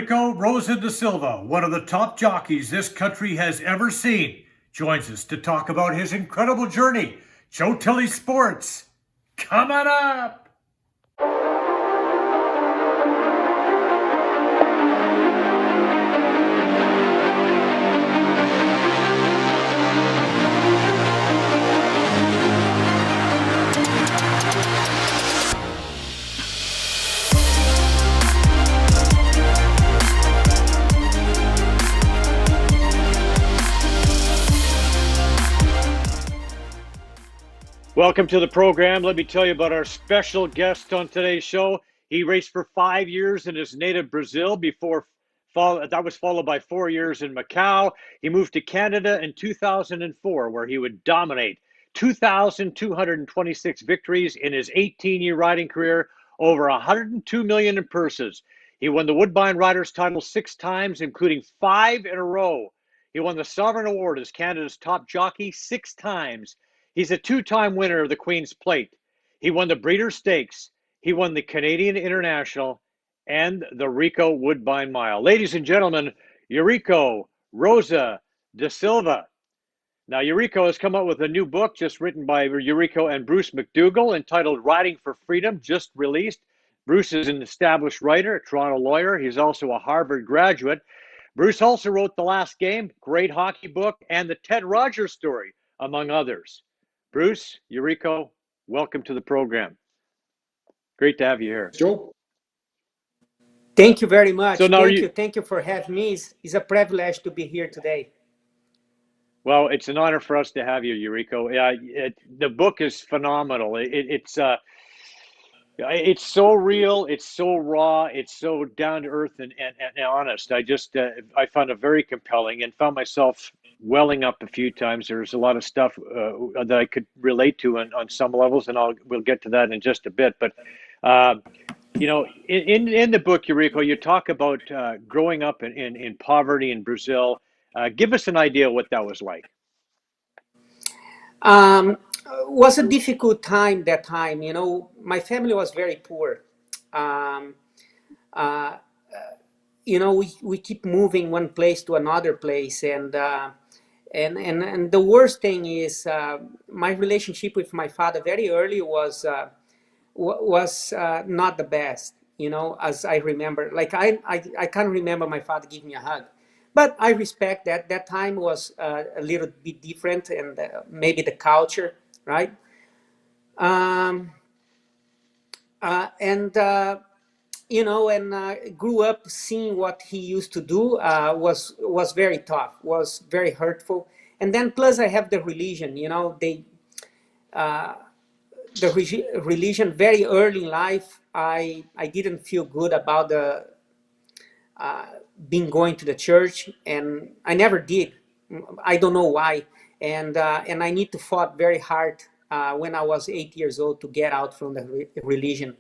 Eurico Rosa Silva, one of the top jockeys this country has ever seen, joins us to talk about his incredible journey. Joe Tilley Sports, coming up. Welcome to the program. Let me tell you about our special guest on today's show. He raced for 5 years in his native Brazil that was followed by 4 years in Macau. He moved to Canada in 2004, where he would dominate 2,226 victories in his 18-year riding career, over 102 million in purses. He won the Woodbine Riders title 6 times, including 5 in a row. He won the Sovereign Award as Canada's top jockey 6 times. He's a 2-time winner of the Queen's Plate. He won the Breeders' Stakes. He won the Canadian International and the Ricoh Woodbine Mile. Ladies and gentlemen, Eurico Rosa Silva. Now, Eurico has come out with a new book just written by Eurico and Bruce McDougall entitled Riding for Freedom, just released. Bruce is an established writer, a Toronto lawyer. He's also a Harvard graduate. Bruce also wrote The Last Game, great hockey book, and the Ted Rogers story, among others. Bruce, Eurico, welcome to the program. Great to have you here. Joe. Thank you very much. So now Thank you for having me. It's a privilege to be here today. Well, it's an honor for us to have you, Eurico. The book is phenomenal. It's so real, it's so raw, it's so down to earth and honest. I found it very compelling and found myself welling up a few times. There's a lot of stuff that I could relate to on some levels, and we'll get to that in just a bit. But in the book, Eurico, you talk about growing up in poverty in Brazil. Give us an idea what that was like. Was a difficult time that time. My family was very poor. We keep moving one place to another place, and the worst thing is my relationship with my father very early was not the best. As I remember, like I can't remember my father giving me a hug. But I respect that time was a little bit different, and maybe the culture, right? Grew up seeing what he used to do was very tough, was very hurtful. And then plus I have the religion, religion very early in life. I didn't feel good about the being going to the church, and I never did. I don't know why. And I need to fought very hard when I was 8 years old to get out from the religion,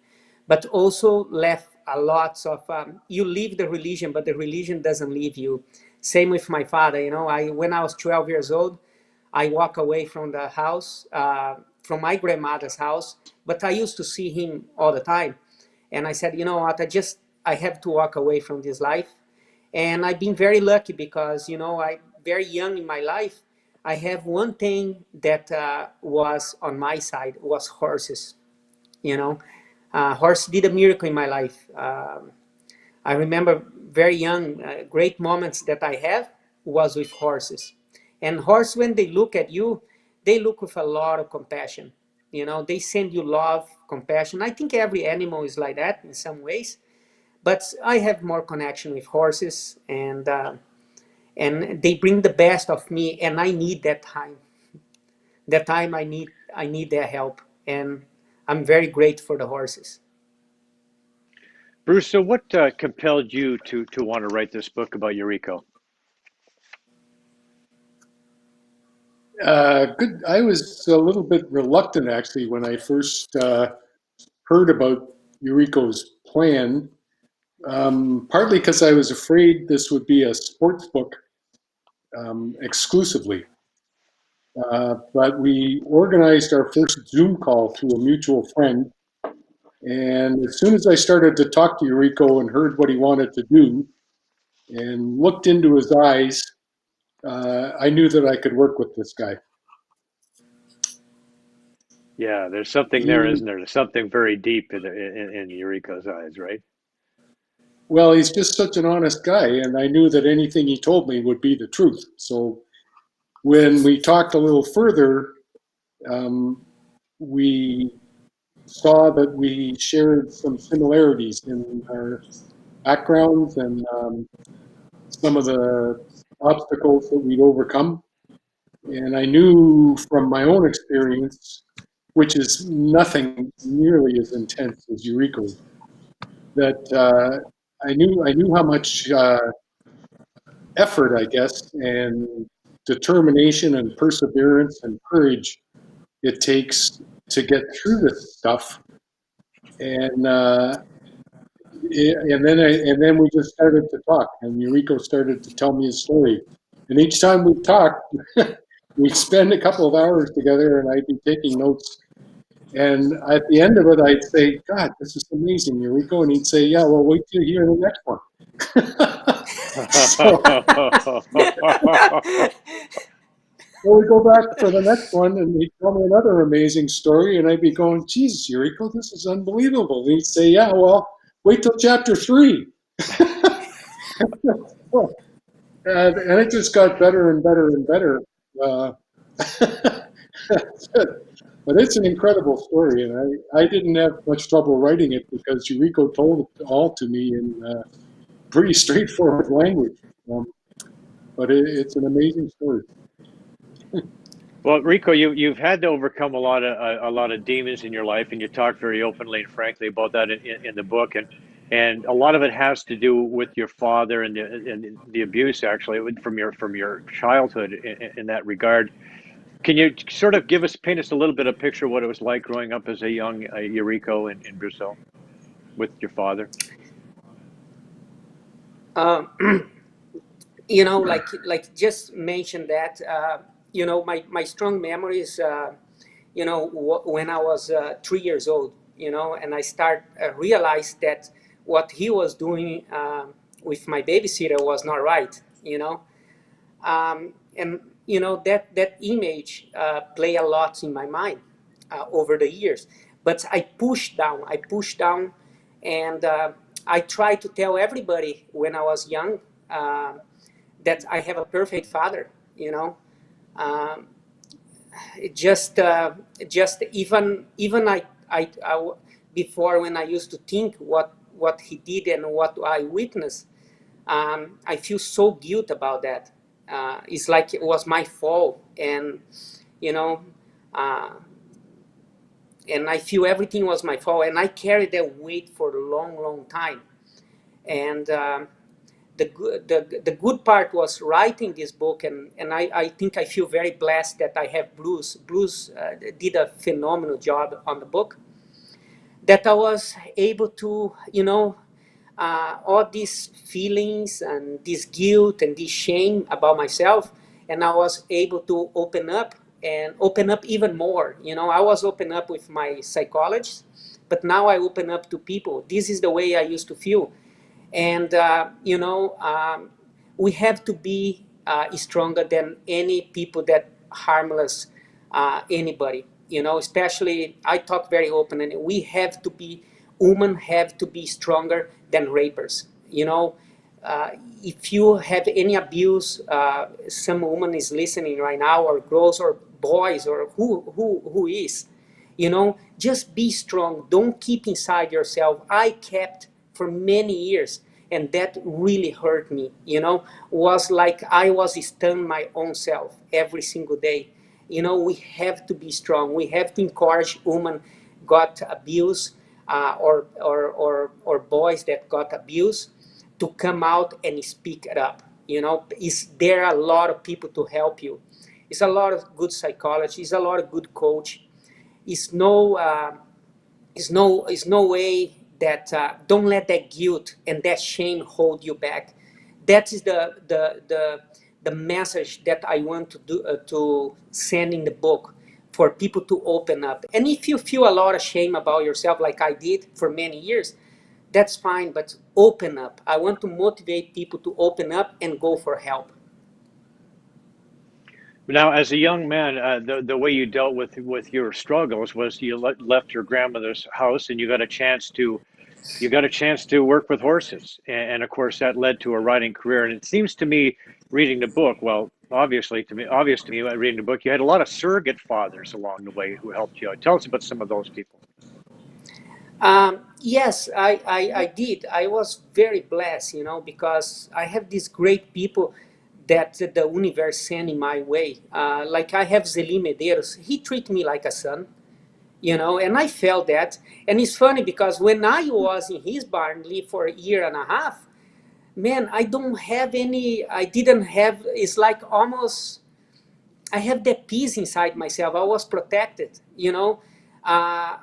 but also left a lot of, you leave the religion, but the religion doesn't leave you. Same with my father. When I was 12 years old, I walked away from the house, from my grandmother's house, but I used to see him all the time. And I said, you know what, I have to walk away from this life. And I've been very lucky because, I very young in my life, I have one thing that was on my side, was horses. Horse did a miracle in my life. I remember very young, great moments that I have was with horses. And horse, when they look at you, they look with a lot of compassion. They send you love, compassion. I think every animal is like that in some ways. But I have more connection with horses, and they bring the best of me, and I need that time. That time I need their help, and I'm very grateful for the horses. Bruce, so what compelled you to want to write this book about Eurico? Good. I was a little bit reluctant actually when I first heard about Eurico's plan. Partly because I was afraid this would be a sports book exclusively. But we organized our first Zoom call through a mutual friend. And as soon as I started to talk to Eurico and heard what he wanted to do, and looked into his eyes, I knew that I could work with this guy. Yeah, there's something there, isn't there? There's something very deep in Eurico's eyes, right? Well, he's just such an honest guy, and I knew that anything he told me would be the truth. So when we talked a little further, we saw that we shared some similarities in our backgrounds and some of the obstacles that we'd overcome. And I knew from my own experience, which is nothing nearly as intense as Eurico, that I knew how much effort, I guess, and determination and perseverance and courage it takes to get through this stuff. And and then we just started to talk, and Eurico started to tell me his story. And each time we talked, we'd spend a couple of hours together, and I'd be taking notes. And at the end of it, I'd say, "God, this is amazing, Eurico," and he'd say, "Yeah, well, wait till you hear the next one." So we go back for the next one, and he'd tell me another amazing story, and I'd be going, "Jesus, Eurico, this is unbelievable." And he'd say, "Yeah, well, wait till chapter 3." And it just got better and better and better. Uh, but it's an incredible story, and I didn't have much trouble writing it because Eurico told it all to me in pretty straightforward language. But it's an amazing story. Well, Rico, you've had to overcome a lot of demons in your life, and you talk very openly and frankly about that in the book, and a lot of it has to do with your father and the abuse actually from your childhood in that regard. Can you sort of paint us a little bit of picture of what it was like growing up as a young Eurico in Brazil with your father? Uh, like just mentioned that, my strong memories, when I was 3 years old, and I realized that what he was doing with my babysitter was not right, and that image play a lot in my mind over the years. But I pushed down, and I tried to tell everybody when I was young that I have a perfect father. Um, it just even before, when I used to think what he did and what I witnessed, I feel so guilt about that. It's like it was my fault, and you know, uh, and I feel everything was my fault, and I carried that weight for a long, long time. And the good part was writing this book, and I think I feel very blessed that I have Bruce. Bruce did a phenomenal job on the book, that I was able to, all these feelings and this guilt and this shame about myself, and I was able to open up even more. I was open up with my psychologist, but now I open up to people. This is the way I used to feel. And we have to be stronger than any people that harmless anybody. Especially, I talk very open, and we have to be, women have to be stronger than rapers. Uh, if you have any abuse, some woman is listening right now, or girls or boys, or who is, just be strong. Don't keep inside yourself. I kept for many years, and that really hurt me. Was like I was stunned my own self every single day. We have to be strong. We have to encourage women got abused, or boys that got abused, to come out and speak it up. Is there a lot of people to help you? It's a lot of good psychology. It's a lot of good coach. It's no is no way that, don't let that guilt and that shame hold you back. That is the message that I want to send in the book, for people to open up. And if you feel a lot of shame about yourself, like I did for many years, that's fine, but open up. I want to motivate people to open up and go for help. Now, as a young man, the way you dealt with your struggles was you left your grandmother's house and you got a chance to work with horses, and of course that led to a writing career. And it seems to me, reading the book, well, obvious to me, reading the book, you had a lot of surrogate fathers along the way who helped you out. Tell us about some of those people. Yes, I did. I was very blessed, because I have these great people that the universe sent in my way. Like I have Zeli Medeiros. He treated me like a son, and I felt that. And it's funny because when I was in his barn, lived for a year and a half, man, I didn't have, it's like almost, I have that peace inside myself. I was protected. I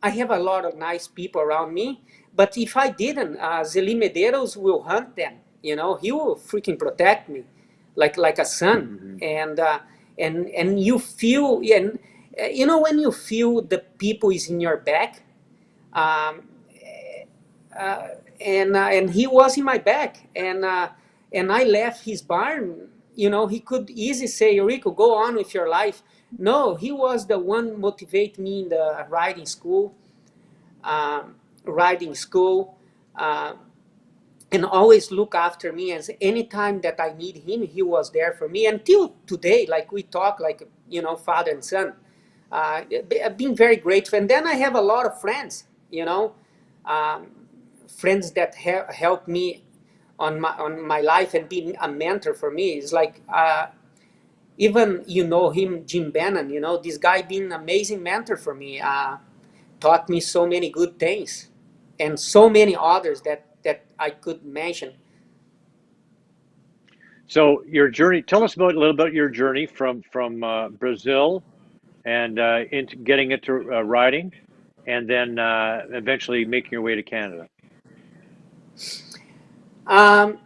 have a lot of nice people around me, but if I didn't, Zeli Medeiros will hunt them. He will freaking protect me, like a son. Mm-hmm. And you feel, and when you feel the people is in your back, um, uh, and he was in my back, and I left his barn. He could easily say, Eurico, go on with your life. No, he was the one motivate me in the um, riding school, uh, and always look after me. As anytime that I need him, he was there for me until today. Like we talk, like father and son. I've been very grateful, and then I have a lot of friends. Um, Friends that help me on my life and being a mentor for me. It's like even him, Jim Bannon. This guy being an amazing mentor for me. Taught me so many good things, and so many others that I could mention. So your journey, tell us about a little bit your journey from Brazil and into getting into riding, and then eventually making your way to Canada. Um,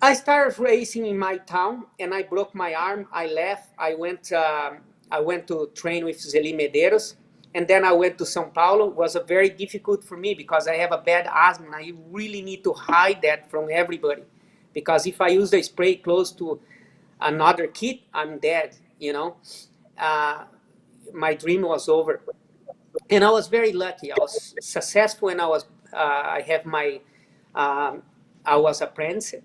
I started racing in my town, and I broke my arm. I left. I went to train with Zeli Medeiros, and then I went to São Paulo. It was a very difficult for me because I have a bad asthma. And I really need to hide that from everybody, because if I use the spray close to another kid, I'm dead. Uh, my dream was over, and I was very lucky. I was successful, and I have my I was apprentice.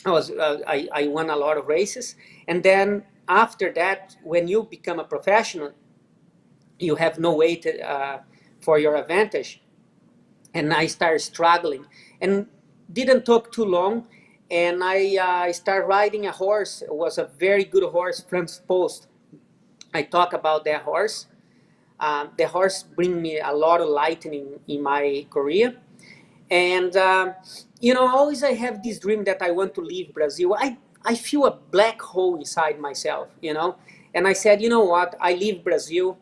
I won a lot of races, and then after that, when you become a professional, you have no way for your advantage. And I started struggling, and didn't talk too long, and I started riding a horse. It was a very good horse, Franz Post. I talk about that horse. The horse bring me a lot of lightning in my career. And always I have this dream that I want to leave Brazil. I feel a black hole inside myself. And I said, you know what? I leave Brazil.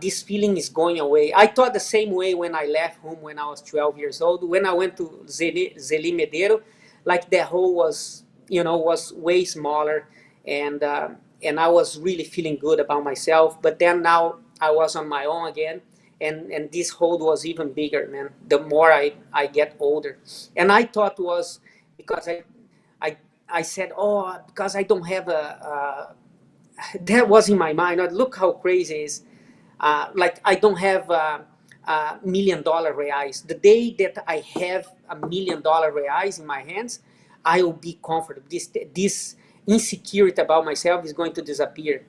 This feeling is going away. I thought the same way when I left home when I was 12 years old. When I went to Zeli Medeiro, like the hole was way smaller, and and I was really feeling good about myself. But then now I was on my own again, and this hole was even bigger, man. The more I get older, and I thought was because I I said, oh, because I don't have that was in my mind. Look how crazy it is. Like I don't have $1 million reais. The day that I have $1 million reais in my hands, I will be comfortable. This insecurity about myself is going to disappear.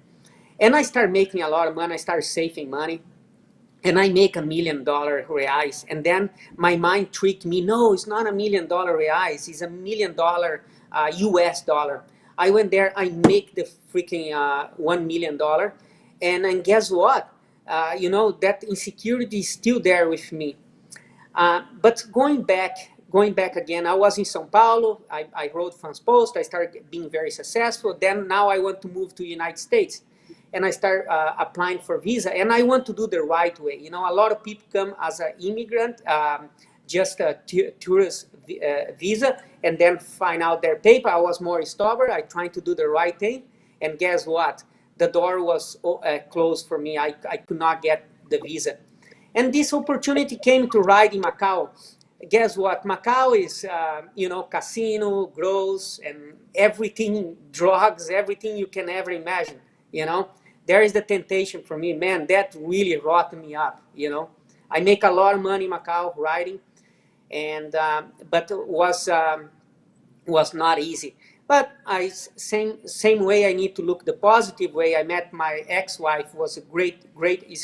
And I start making a lot of money. I start saving money, and I make $1 million reais. And then my mind tricked me. No, it's not $1 million reais. It's $1 million US dollar. I went there. I make the freaking $1 million, and guess what? That insecurity is still there with me. But going back again, I was in São Paulo. I wrote Fans Post. I started being very successful. Then now I want to move to the United States, and I start applying for visa. And I want to do the right way. A lot of people come as an immigrant, just a tourist visa, and then find out their paper. I was more stubborn. I tried to do the right thing, and guess what? The door was closed for me. I could not get the visa. And this opportunity came to ride in Macau. Guess what? Macau is, casino, gross, and everything, drugs, everything you can ever imagine. You know, there is the temptation for me, man. That really wrought me up. I make a lot of money in Macau riding, and but was not easy. But same way I need to look the positive way. I met my ex-wife, was a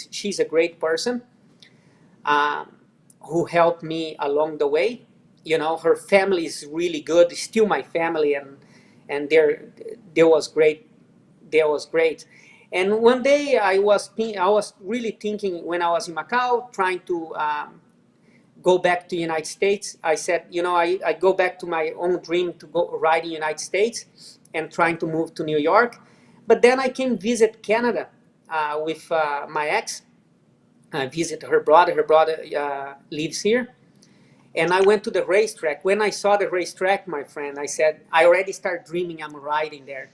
she's a great person, um, who helped me along the way. Her family is really good, still my family, and there was great. There was great. And one day I was really thinking when I was in Macau, trying to go back to the United States. I said, I go back to my own dream to go ride in the United States and trying to move to New York. But then I came visit Canada with my ex. I visit her brother. Her brother lives here. And I went to the racetrack. When I saw the racetrack, my friend, I said, I already start dreaming I'm riding there.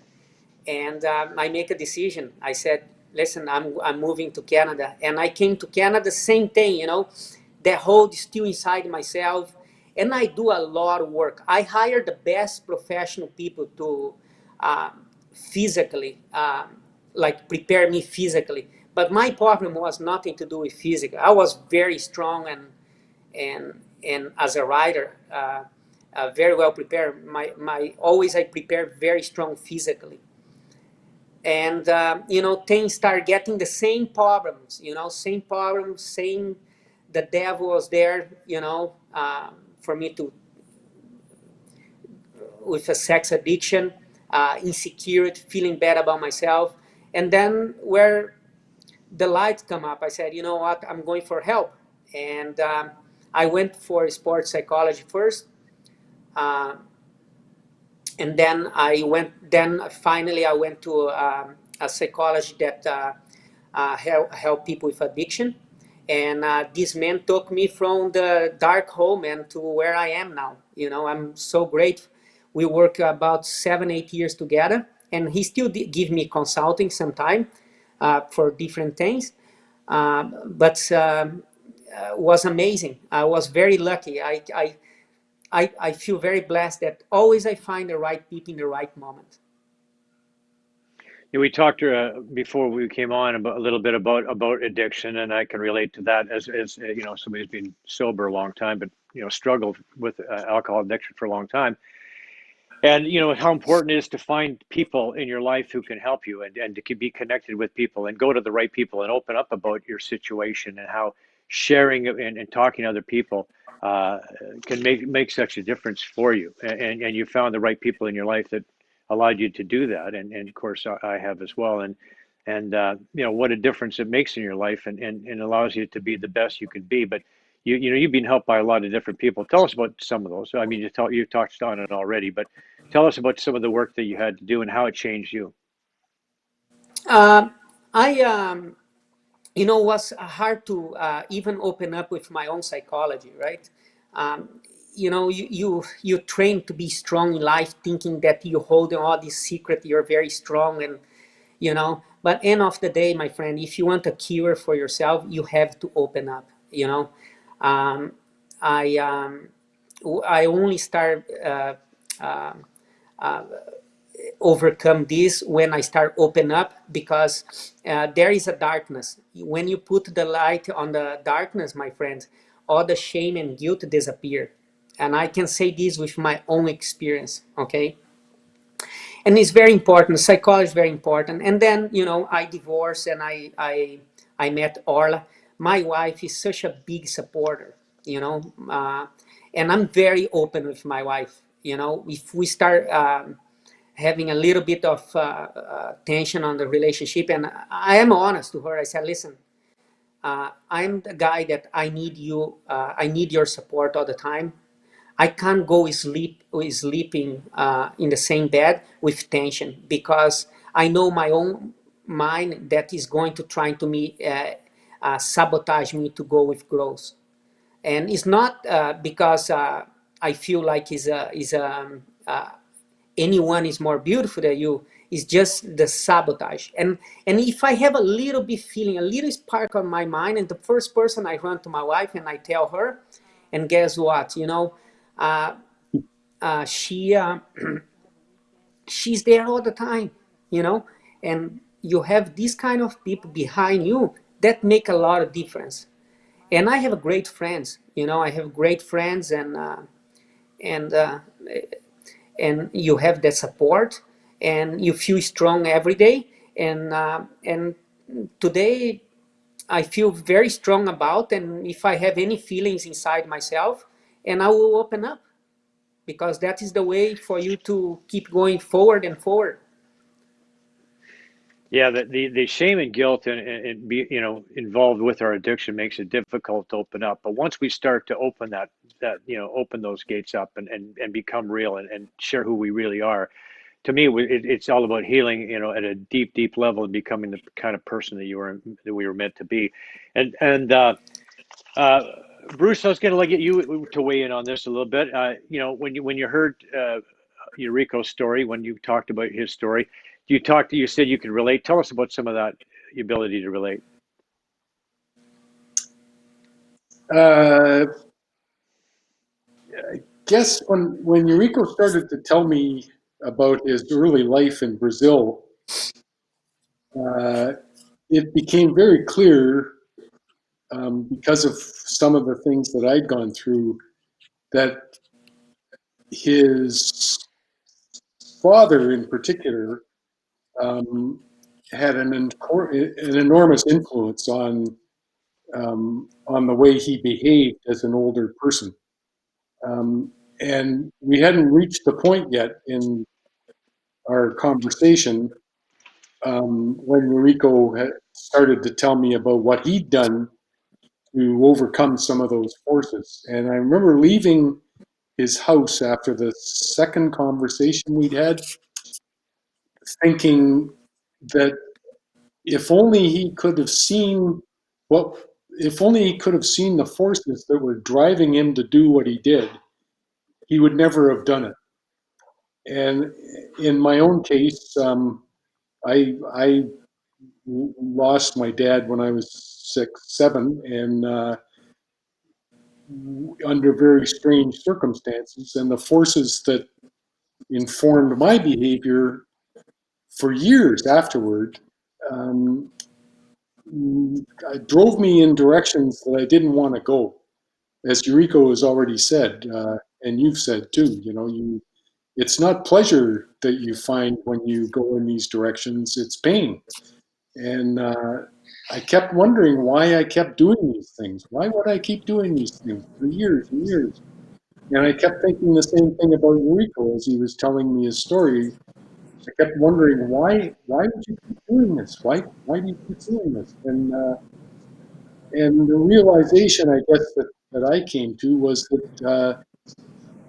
And I make a decision. I said, listen, I'm moving to Canada. And I came to Canada, same thing, that hold still inside myself. And I do a lot of work. I hire the best professional people to physically, like prepare me physically. But my problem was nothing to do with physical. I was very strong and as a rider, very well prepared. My always I prepare very strong physically. And things start getting the same problems, same. The devil was there, for me to with a sex addiction, insecurity, feeling bad about myself. And then where the lights come up, I said, you know what, I'm going for help. And I went for sports psychology first. Uh, and then finally I went to a psychologist that help people with addiction. And this man took me from the dark hole, man, to where I am now. I'm so grateful. We work about 7-8 years together, and he still give me consulting sometime for different things. But was amazing. I was very lucky. I feel very blessed that always I find the right people in the right moment. Yeah, we talked before we came on about a little bit about addiction, and I can relate to that as somebody who's been sober a long time, but struggled with alcohol addiction for a long time. And how important it is to find people in your life who can help you, and to be connected with people and go to the right people and open up about your situation, and how sharing and talking to other people uh, can make such a difference for you. And you found the right people in your life that allowed you to do that. And of course I have as well. And what a difference it makes in your life, and allows you to be the best you can be. But you've been helped by a lot of different people. Tell us about some of those. I mean, you touched on it already, but tell us about some of the work that you had to do and how it changed you. Uh, I was hard to even open up with my own psychology, right? Um, you train to be strong in life, thinking that you hold all this secret, you're very strong, and But end of the day, my friend, if you want a cure for yourself, you have to open up. Um, I I only start. Uh, uh, Overcome this when I start open up, because there is a darkness. When you put the light on the darkness, my friends, all the shame and guilt disappear. And I can say this with my own experience, okay? And it's very important. Psychology is very important. And then, I divorced, and I met Orla. My wife is such a big supporter, and I'm very open with my wife. If we start having a little bit of tension on the relationship, and I am honest to her. I said, listen, I'm the guy that I need you. I need your support all the time. I can't go sleeping in the same bed with tension, because I know my own mind that is going to try to sabotage me to go with growth. And it's not because I feel like anyone is more beautiful than you. It's just the sabotage. And if I have a little bit feeling, a little spark on my mind, and the first person I run to my wife and I tell her, and guess what? She she's there all the time, and you have these kind of people behind you that make a lot of difference. And I have great friends, I have great friends, and and you have that support, and you feel strong every day. And today I feel very strong about, and if I have any feelings inside myself, and I will open up, because that is the way for you to keep going forward and forward. Yeah, the shame and guilt and be involved with our addiction makes it difficult to open up. But once we start to open open those gates up and become real and share who we really are, to me it's all about healing, at a deep level, and becoming the kind of person that we were meant to be. And Bruce, I was going to get you to weigh in on this a little bit. When you heard Eurico's story, when you talked about his story, you said you could relate. Tell us about some of that ability to relate. I guess when Eurico started to tell me about his early life in Brazil, it became very clear, because of some of the things that I'd gone through, that his father in particular had an enormous influence on the way he behaved as an older person. And we hadn't reached the point yet in our conversation when Ricoh had started to tell me about what he'd done to overcome some of those forces. And I remember leaving his house after the second conversation we'd had, thinking that if only he could have seen if only he could have seen the forces that were driving him to do what he did, he would never have done it. And in my own case, I lost my dad when I was 6, 7, and under very strange circumstances. And the forces that informed my behavior for years afterward drove me in directions that I didn't want to go. As Eurico has already said, and you've said too, it's not pleasure that you find when you go in these directions, it's pain. And I kept wondering why I kept doing these things. Why would I keep doing these things for years and years? And I kept thinking the same thing about Eurico as he was telling me his story. I kept wondering why would you keep doing this? Why do you keep doing this? And the realization, I guess, that I came to was that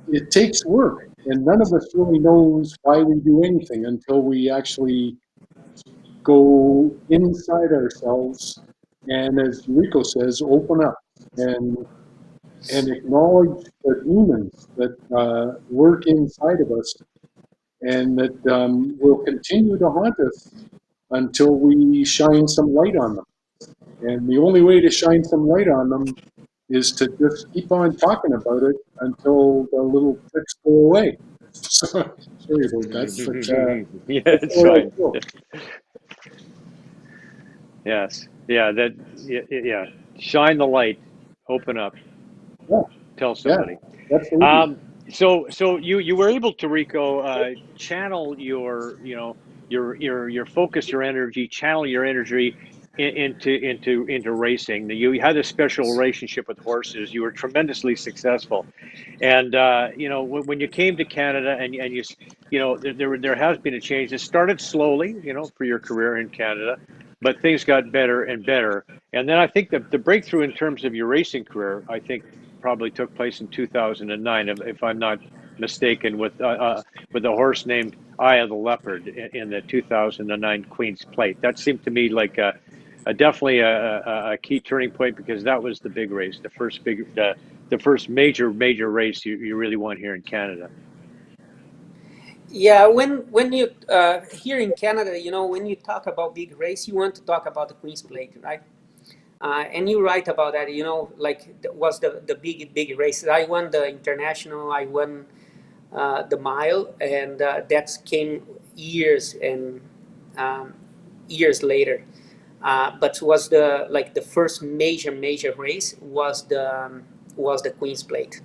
it takes work, and none of us really knows why we do anything until we actually go inside ourselves and, as Rico says, open up and acknowledge the demons that work inside of us and that will continue to haunt us until we shine some light on them. And the only way to shine some light on them is to just keep on talking about it until the little tricks go away. So, sorry about that, but Yeah, that's it's the way I fine. feel. Yes. Yeah. Yeah. Shine the light. Open up. Yeah, Tell yeah, somebody. absolutely. So you were able to, Rico, channel your focus, your energy, channel your energy into racing. You had a special relationship with horses. You were tremendously successful, and when you came to Canada and there has been a change. It started slowly, for your career in Canada, but things got better and better. And then I think the breakthrough in terms of your racing career, I think, probably took place in 2009, if I'm not mistaken, with a horse named Eye of the Leopard in the 2009 Queen's Plate. That seemed to me like definitely a key turning point, because that was the big race, the first major race you really won here in Canada. Yeah, when you here in Canada, when you talk about big race, you want to talk about the Queen's Plate, right? And you write about that, like was the big races. I won the international, I won the mile, and that came years and um, years later. But was the first major race was the Queen's Plate,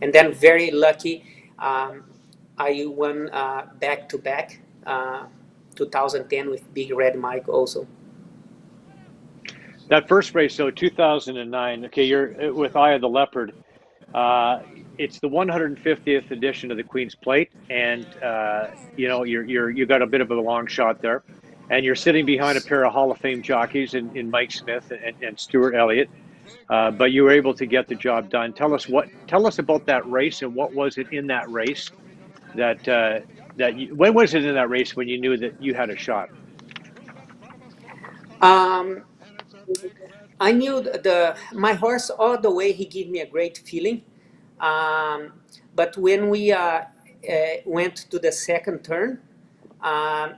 and then very lucky, um, I won back to back, 2010 with Big Red Mike also. That first race, though, 2009. Okay, you're with Eye of the Leopard. Uh, it's the 150th edition of the Queen's Plate, and you got a bit of a long shot there, and you're sitting behind a pair of Hall of Fame jockeys in Mike Smith and Stuart Elliott. But you were able to get the job done. Tell us about that race, and what was it in that race when was it in that race when you knew that you had a shot? Um, I knew my horse all the way. He gave me a great feeling, but when we went to the second turn, and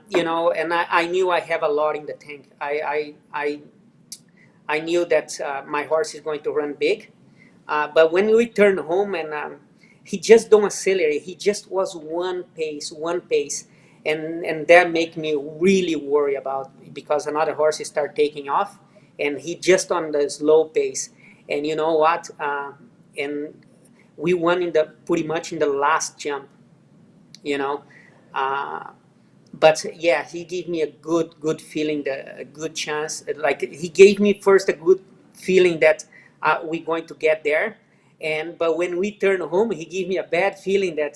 I knew I have a lot in the tank. I knew that my horse is going to run big. But when we turned home and he just don't accelerate, he just was one pace, and that make me really worry about, because another horse start taking off, and he just on the slow pace, and you know what? And we won in the pretty much in the last jump, you know. Uh, but yeah, he gave me a good feeling, a good chance. Like he gave me first a good feeling that we're going to get there, and but when we turn home, he gave me a bad feeling that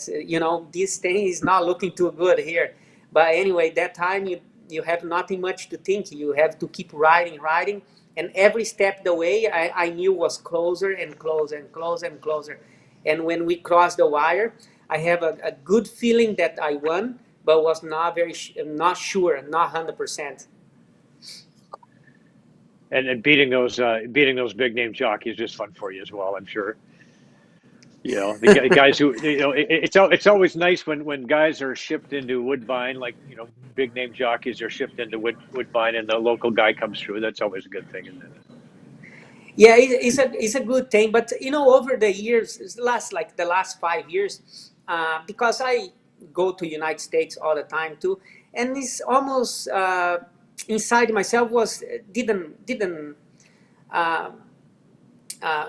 this thing is not looking too good here. But anyway, that time you have nothing much to think. You have to keep riding, and every step the way I knew was closer and closer and closer and closer. And when we crossed the wire, I have a good feeling that I won, but was not sure, not 100%. And beating those big name jockeys is just fun for you as well, I'm sure. The guys who it's always nice when guys are shipped into Woodbine, like big name jockeys are shipped into Woodbine, and the local guy comes through. That's always a good thing, isn't it? Yeah, it's a good thing, but over the years, the last 5 years, because I go to United States all the time too, and it's almost inside myself was didn't uh, uh,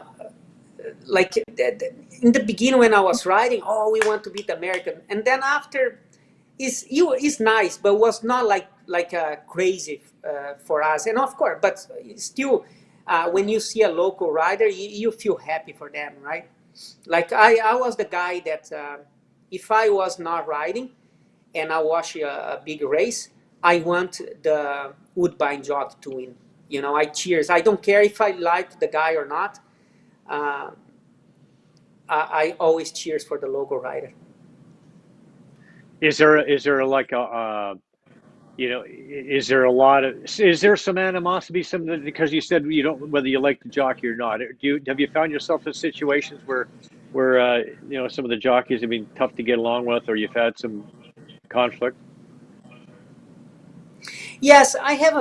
like in the beginning when I was writing, oh, we want to beat American, and then after, it's nice, but was not like crazy for us, and of course, but still, when you see a local rider, you feel happy for them, right? Like I was the guy that if I was not riding and I watch a big race, I want the Woodbine jockey to win. I cheers. I don't care if I like the guy or not. Uh, I always cheers for the local rider. Is there like is there some animosity, because you said you don't, whether you like the jockey or not? Have you found yourself in situations where some of the jockeys have been tough to get along with, or you've had some conflict? Yes, I have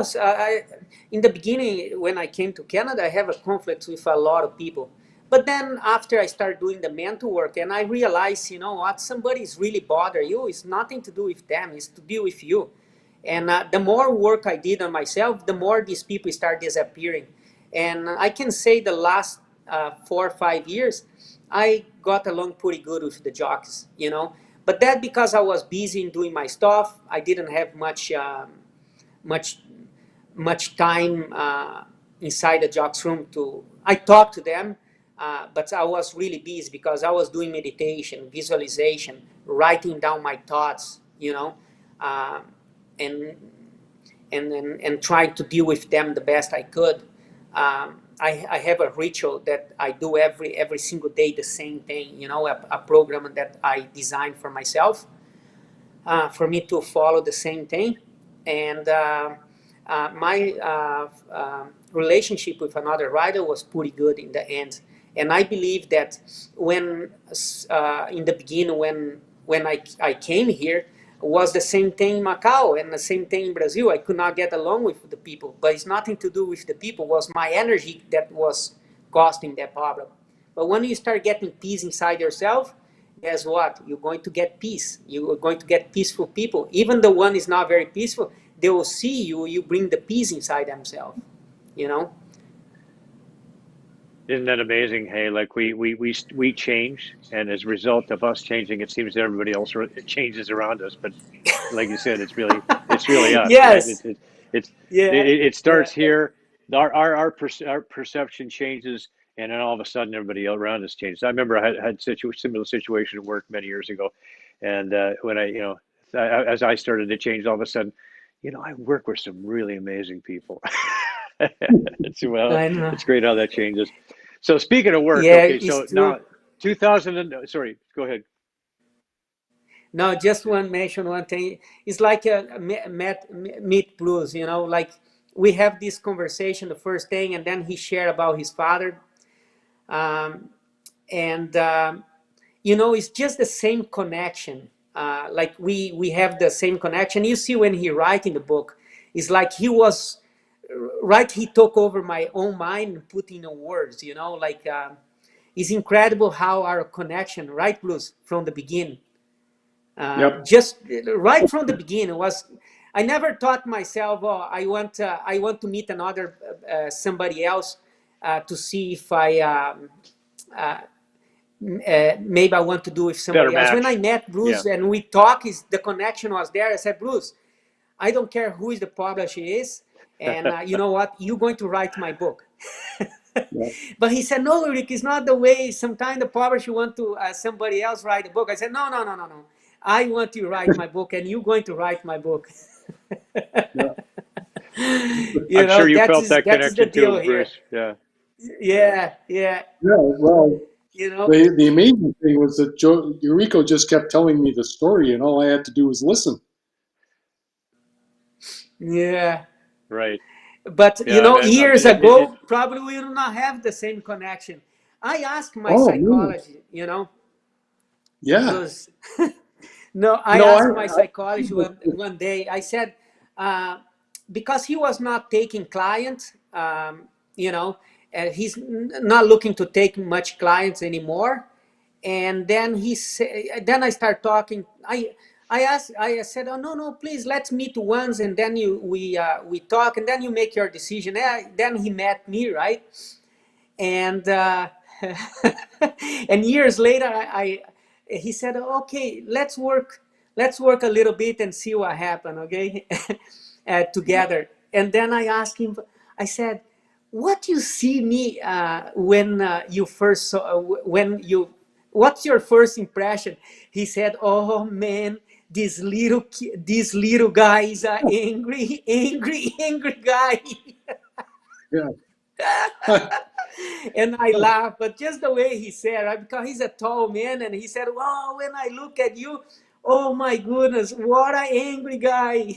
in the beginning when I came to Canada, I have a conflict with a lot of people. But then after I started doing the mental work and I realized, what, somebody's really bother you, it's nothing to do with them, it's to do with you. And the more work I did on myself, the more these people start disappearing. And I can say the last 4 or 5 years, I got along pretty good with the jockeys. But that because I was busy in doing my stuff, I didn't have much much time inside the jocks room to. I talked to them, but I was really busy because I was doing meditation, visualization, writing down my thoughts, uh, and and trying to deal with them the best I could. I have a ritual that I do every single day, the same thing, a program that I designed for myself, for me to follow the same thing. And my relationship with another rider was pretty good in the end. And I believe that when, in the beginning, when when I came here was the same thing in Macau and the same thing in Brazil. I could not get along with the people, but it's nothing to do with the people. It was my energy that was causing that problem. But when you start getting peace inside yourself, guess what? You're going to get peace. You are going to get peaceful people. Even the one is not very peaceful, they will see you. You bring the peace inside themselves. You know. Isn't that amazing? Hey, like we change, and as a result of us changing, it seems that everybody else changes around us. But like you said, it's really us, right? Yes. It's Yeah. it Yeah. starts here. Our perception changes, and then all of a sudden, everybody around us changes. I remember I had similar situation at work many years ago, and when as I started to change, all of a sudden, I work with some really amazing people. I know. It's great how that changes. So speaking of work, Yeah, okay, it's so true. now 2000 and sorry, go ahead. No, just one mention one thing. It's like a meet blues, like we have this conversation the first thing, and then he shared about his father, um, and it's just the same connection. Like we have the same connection. You see when he write in the book, it's like he was right. He took over my own mind and put in words. Like it's incredible how our connection, right, Blues, from the beginning. Yep. Just right from the beginning was I never thought myself, oh, I want to meet another somebody else to see if I maybe I want to do with Better somebody else. When I match. met Yeah. Bruce and we talk, is the connection was there. I said, Bruce, I don't care who is the publisher is, and you know what, you're going to write my book. Yep. But he said, no, Rick, it's not the way. Sometimes the publisher want to somebody else write a book. I said, no, no, no, no, no. I want to write my book, and you're going to write my book. Yeah. I'm sure you That felt is that the connection deal too, here. Bruce. Yeah. Yeah. Yeah, yeah. Yeah. Well, You know, the amazing thing was that Eurico just kept telling me the story, and all I had to do was listen. yeah. Right. But Yeah, man. years ago, probably we will not have the same connection. I asked my Oh, really? psychology, Yeah. Blues. No, I No, asked my I psychologist one day. I said, because he was not taking clients, and he's not looking to take much clients anymore. And then then I start talking. I said, oh, no, no, please, let's meet once, and then we talk, and then you make your decision. Then he met me, right? And and years later, he said, okay, let's work a little bit and see what happened, okay, together. And then I asked him, I said, what you see me when you first saw, what's your first impression? He said, oh man, this little guy is an angry, angry, angry guy. yeah. And I laughed, but just the way he said, right? Because he's a tall man, and he said, "Wow, when I look at you, oh my goodness, what an angry guy!"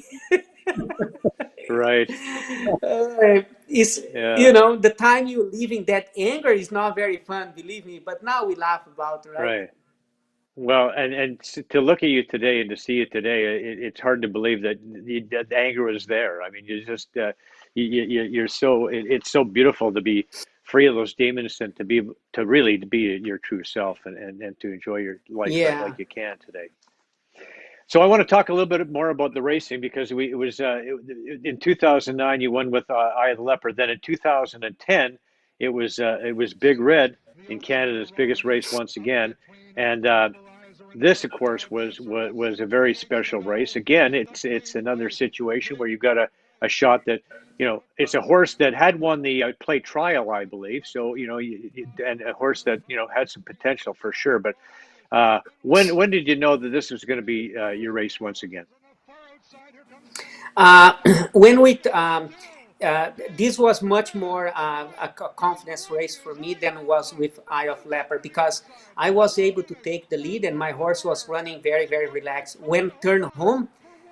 Right. It's Yeah. the time you live in that anger is not very fun, believe me. But now we laugh about it, right? Right. Well, and to look at you today and to see you today, it's hard to believe that the anger was there. I mean, you just you're so it's so beautiful to be free of those demons and to really to be your true self and to enjoy your life Yeah. like you can today. So I want to talk a little bit more about the racing because it was in 2009 you won with Eye of the Leopard. Then in 2010 it was Big Red in Canada's biggest race once again, and this, of course, was a very special race. Again, it's another situation where you've got a shot that it's a horse that had won the play trial, I believe. So and a horse that had some potential for sure. But when did you know that this was going to be your race once again? Uh, when we this was much more a confidence race for me than was with Eye of Leopard, because I was able to take the lead and my horse was running very, very relaxed. When turned home,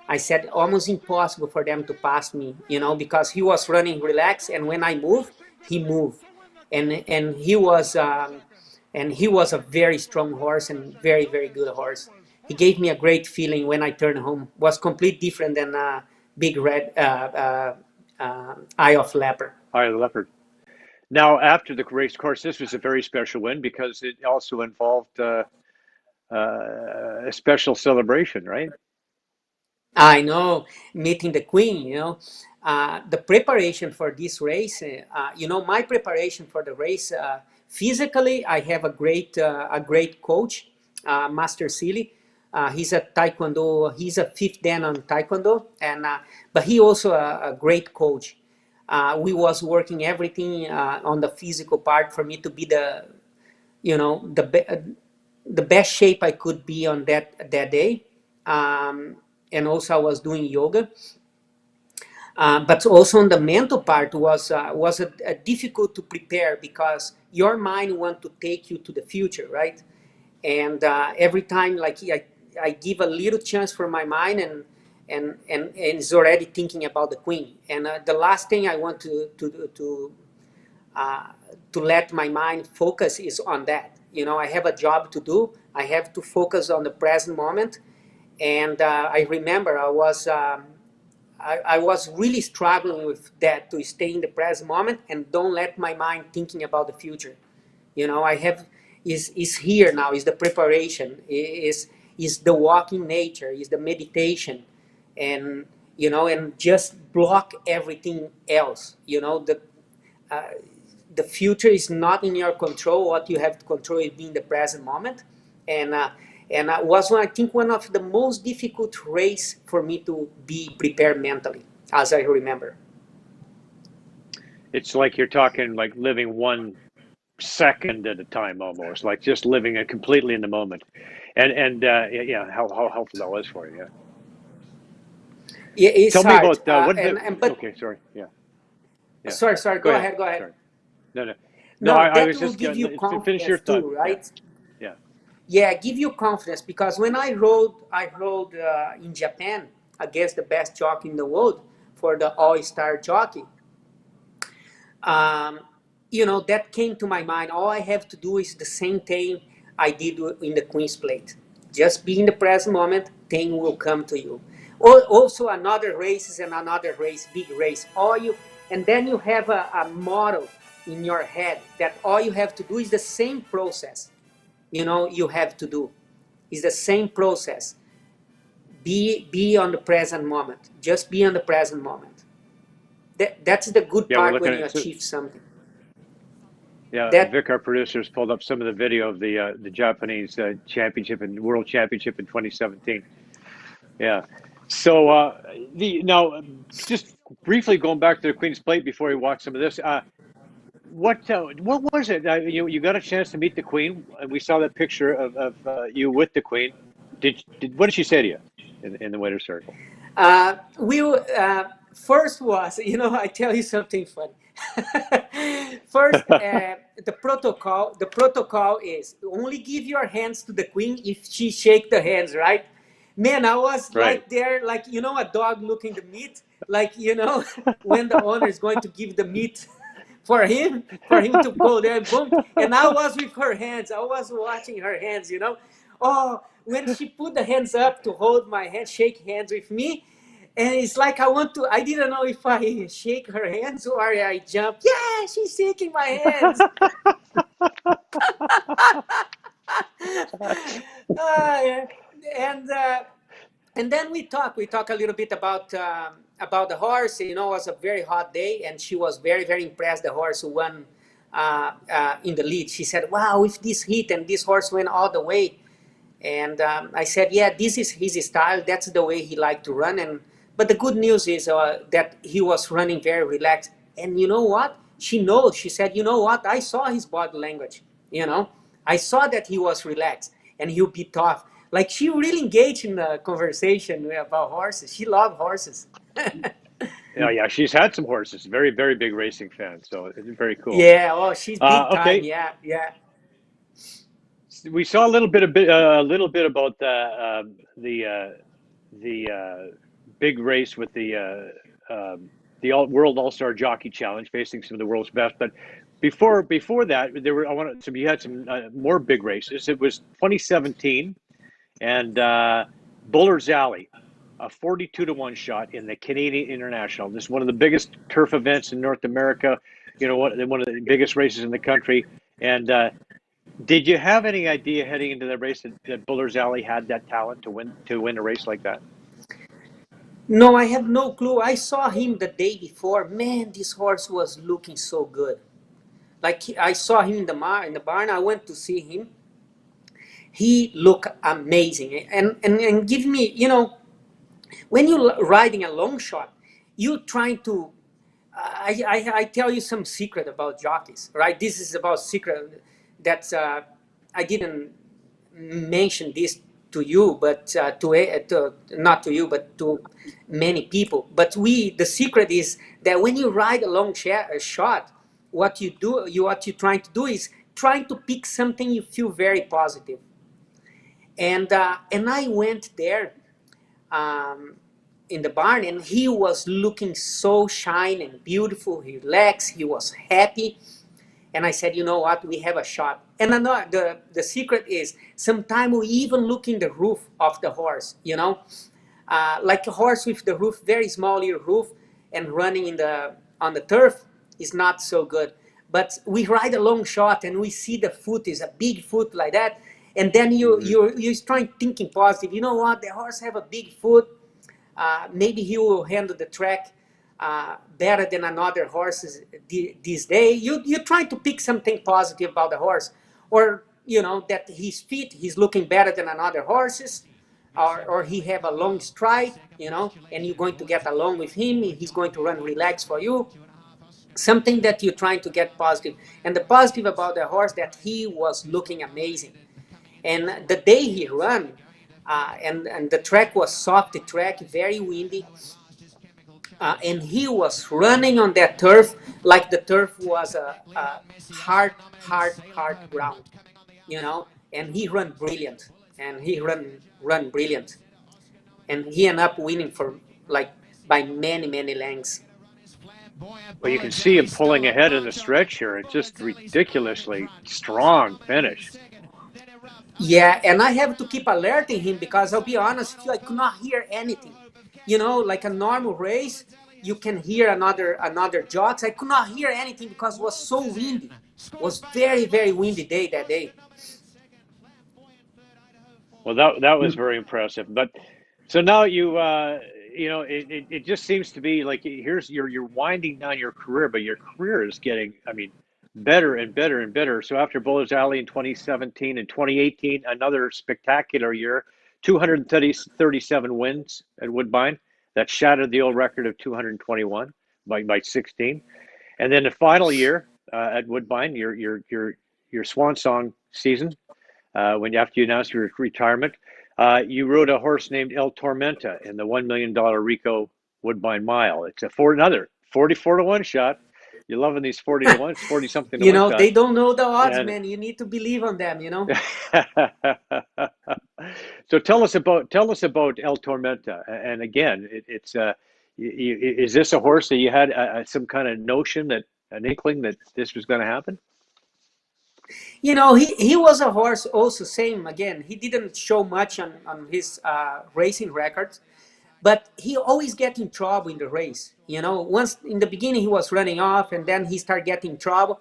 I said almost impossible for them to pass me, because he was running relaxed, and when I moved, he moved, and he was a very strong horse and very, very good horse. he gave me a great feeling when I turned home. Was completely different than a big red eye of leopard. Eye of the Leopard. Now, after the race course, this was a very special win because it also involved a special celebration, right? I know, meeting the queen, the preparation for this race, my preparation for the race, physically, I have a great coach, Master Silly. He's a Taekwondo, he's a fifth dan on Taekwondo, and but he also a great coach. We was working everything on the physical part for me to be the best shape I could be on that day. And also I was doing yoga. But also on the mental part was a difficult to prepare because your mind want to take you to the future, right? And every time, like I give a little chance for my mind, and it's already thinking about the queen. And the last thing I want to let my mind focus is on that. I have a job to do. I have to focus on the present moment. And I remember I was really struggling with that, to stay in the present moment and don't let my mind thinking about the future. I have is here now, is the preparation, is the walking nature, is the meditation, and and just block everything else. Uh, the future is not in your control. What you have to control is being the present moment. And was I think one of the most difficult race for me to be prepared mentally, as I remember. It's like you're talking like living 1 second at a time, almost like just living it completely in the moment. And yeah, how helpful that was for you. Yeah. Yeah, it's Tell me hard. about what the. And but Okay, sorry. Yeah, yeah. sorry, Go go ahead. ahead, go ahead. Sorry. No, no, no. No, I that was will just give you finish your confidence thought. too, Yeah, right? yeah. Yeah, give you confidence, because when I rode in Japan against the best jockey in the world for the All-Star Jockey. um, that came to my mind. All I have to do is the same thing I did in the Queen's Plate. Just be in the present moment, thing will come to you. Or also another races and another race, big race. And then you have a model in your head that all you have to do is the same process. You have to do is the same process. Be on the present moment. Just be on the present moment. That's the good Yeah, we're part looking when you at. So, achieve something. yeah, That Vic, our producers, pulled up some of the video of the Japanese championship and world championship in 2017. Yeah. So the now just briefly going back to the Queen's Plate before we watch some of this. What was it? You got a chance to meet the Queen, and we saw that picture of you with the Queen. Did what did she say to you in the winner's circle? we first was, I tell you something funny. First, the protocol is only give your hands to the queen if she shake the hands, right? Man, I was Right. like there, like a dog looking the meat, like when the owner is going to give the meat for him to go there, boom. And I was with her hands. I was watching her hands. Oh, when she put the hands up to hold my hand, shake hands with me, and it's like I didn't know if I shake her hands or I jump. Yeah, she's shaking my hands. Yeah. And and then we talk a little bit about the horse. It was a very hot day, and she was very, very impressed. The horse who won in the lead. She said, wow, with this heat and this horse went all the way. And I said, yeah, this is his style. That's the way he liked to run. But the good news is that he was running very relaxed. And you know what? She knows. She said, you know what? I saw his body language. I saw that he was relaxed and he'll be tough. Like, she really engaged in the conversation about horses. She loved horses. Yeah, yeah. She's had some horses. Very, very big racing fan. So it's very cool. Yeah. Oh, she's big time. Okay. Yeah. Yeah. We saw a little bit about the big race with the World All Star Jockey Challenge, facing some of the world's best. But before that, there were I want some you had some more big races. It was 2017, And Buller's Alley, a 42-1 shot in the Canadian International. This is one of the biggest turf events in North America. One of the biggest races in the country. And did you have any idea heading into that race that Buller's Alley had that talent to win a race like that? No, I have no clue. I saw him the day before. Man, this horse was looking so good. Like I saw him in the barn. I went to see him. He looked amazing. And give me, when you're riding a long shot, you trying to. I tell you some secret about jockeys, right? This is about secret that I didn't mention this to you, but to not to you, but to many people. But the secret is that when you ride a long shot, what you're trying to do is trying to pick something you feel very positive. And I went there um, in the barn, and he was looking so shine and beautiful. He relaxed. He was happy. And I said, you know what? We have a shot. And the secret is sometimes we even look in the roof of the horse, like a horse with the roof, very small little roof, and running on the turf is not so good. But we ride a long shot and we see the foot is a big foot like that. And then you're trying thinking positive. You know what? The horse have a big foot. Maybe he will handle the track better than another horses this day. You try to pick something positive about the horse, or that his feet he's looking better than another horses, or he have a long stride, and you're going to get along with him. He's going to run relaxed for you. Something that you're trying to get positive, and the positive about the horse that he was looking amazing, and the day he ran. And the track was soft, the track very windy, and he was running on that turf like the turf was a hard ground, and he ran brilliant, and he run brilliant, and he ended up winning for like by many lengths. Well, you can see him pulling ahead in the stretch here. It's just ridiculously strong finish. Yeah, and I have to keep alerting him because I'll be honest with you, I could not hear anything. Like a normal race, you can hear another jocks. I could not hear anything because it was so windy. It was very windy day that day. Well, that was very impressive. But so now it just seems to be like here's you're winding down your career, but your career is getting, I mean, better and better and better. So after Buller's Alley in 2017 and 2018, another spectacular year, 237 wins at Woodbine. That shattered the old record of 221 by 16. And then the final year at Woodbine, your swan song season, after you announced your retirement, you rode a horse named El Tormenta in the $1 million Ricoh Woodbine Mile. It's another 44-1 shot. You're loving these 40 to 1s, 40 something to 1 They shots. don't know the odds, And man. You need to believe on them. so tell us about El Tormenta. And again, is this a horse that you had some kind of notion, that an inkling that this was going to happen? He was a horse also, same again. He didn't show much on his racing records, but he always get in trouble in the race. Once in the beginning he was running off, and then he started getting in trouble.